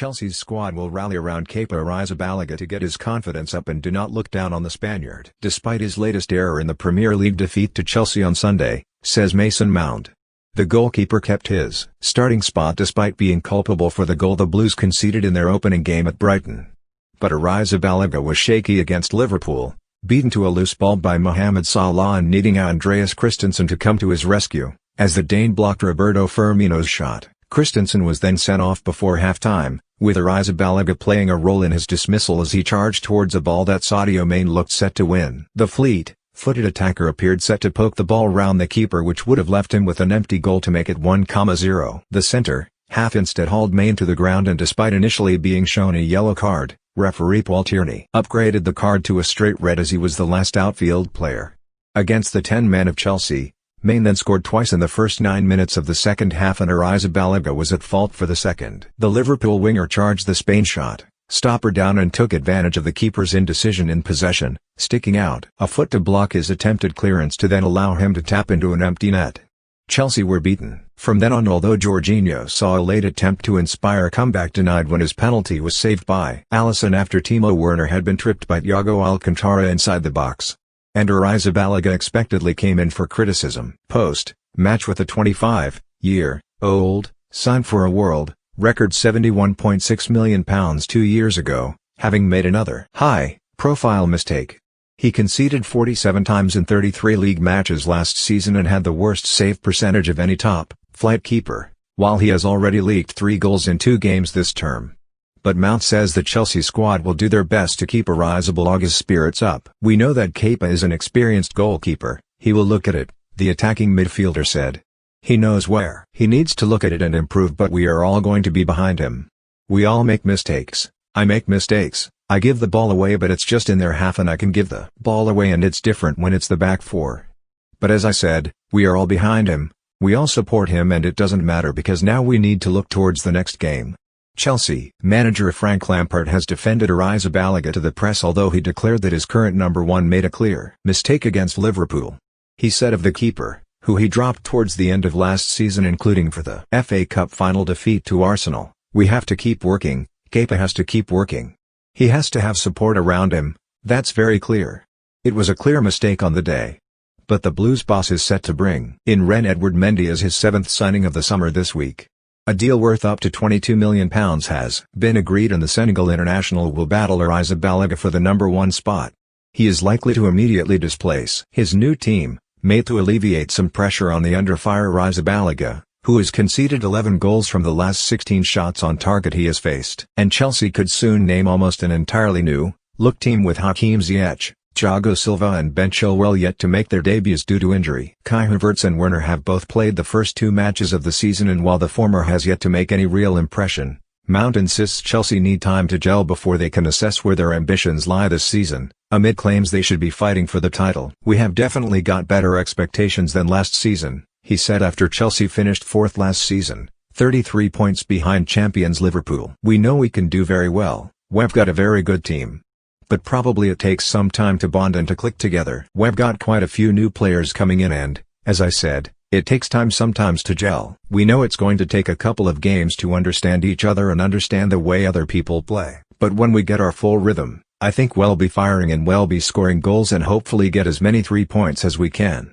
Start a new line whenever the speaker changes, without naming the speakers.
Chelsea's squad will rally around Kepa Arrizabalaga to get his confidence up and do not look down on the Spaniard. Despite his latest error in the Premier League defeat to Chelsea on Sunday, says Mason Mount. The goalkeeper kept his starting spot despite being culpable for the goal the Blues conceded in their opening game at Brighton. But Arrizabalaga was shaky against Liverpool, beaten to a loose ball by Mohamed Salah and needing Andreas Christensen to come to his rescue, as the Dane blocked Roberto Firmino's shot. Christensen was then sent off before half-time, with Arrizabalaga playing a role in his dismissal as he charged towards a ball that Sadio Mane looked set to win. The fleet-footed attacker appeared set to poke the ball round the keeper, which would have left him with an empty goal to make it 1-0. The centre-half instead hauled Mane to the ground, and despite initially being shown a yellow card, referee Paul Tierney upgraded the card to a straight red as he was the last outfield player. Against the 10 men of Chelsea, Mane then scored twice in the first 9 minutes of the second half, and Arrizabalaga was at fault for the second. The Liverpool winger charged the Spain shot stopper down and took advantage of the keeper's indecision in possession, sticking out a foot to block his attempted clearance to then allow him to tap into an empty net. Chelsea were beaten from then on, although Jorginho saw a late attempt to inspire a comeback denied when his penalty was saved by Alisson after Timo Werner had been tripped by Thiago Alcantara inside the box. And Arrizabalaga expectedly came in for criticism. Post-match with the 25-year-old, signed for a world-record £71.6 million 2 years ago, having made another high-profile mistake. He conceded 47 times in 33 league matches last season and had the worst save percentage of any top-flight keeper, while he has already leaked 3 goals in 2 games this term. But Mount says the Chelsea squad will do their best to keep Arrizabalaга's spirits up. "We know that Kepa is an experienced goalkeeper, he will look at it," the attacking midfielder said. "He knows where he needs to look at it and improve, but we are all going to be behind him. We all make mistakes. I make mistakes, I give the ball away, but it's just in their half and I can give the ball away, and it's different when it's the back four. But as I said, we are all behind him, we all support him, and it doesn't matter because now we need to look towards the next game." Chelsea manager Frank Lampard has defended Arrizabalaga to the press, although he declared that his current number one made a clear mistake against Liverpool. He said of the keeper, who he dropped towards the end of last season including for the FA Cup final defeat to Arsenal, "We have to keep working, Kepa has to keep working. He has to have support around him, that's very clear. It was a clear mistake on the day." But the Blues boss is set to bring in Edouard Mendy as his 7th signing of the summer this week. A deal worth up to £22 million has been agreed, and the Senegal international will battle Arrizabalaga for the number 1 spot. He is likely to immediately displace his new team, made to alleviate some pressure on the under-fire Arrizabalaga, who has conceded 11 goals from the last 16 shots on target he has faced. And Chelsea could soon name almost an entirely new-look team with Hakim Ziyech, Thiago Silva and Ben Chilwell yet to make their debuts due to injury. Kai Havertz and Werner have both played the first 2 matches of the season, and while the former has yet to make any real impression, Mount insists Chelsea need time to gel before they can assess where their ambitions lie this season, amid claims they should be fighting for the title. "We have definitely got better expectations than last season," he said after Chelsea finished 4th last season, 33 points behind champions Liverpool. "We know we can do very well, we've got a very good team. But probably it takes some time to bond and to click together. We've got quite a few new players coming in and, as I said, it takes time sometimes to gel. We know it's going to take a couple of games to understand each other and understand the way other people play. But when we get our full rhythm, I think we'll be firing and we'll be scoring goals and hopefully get as many 3 points as we can."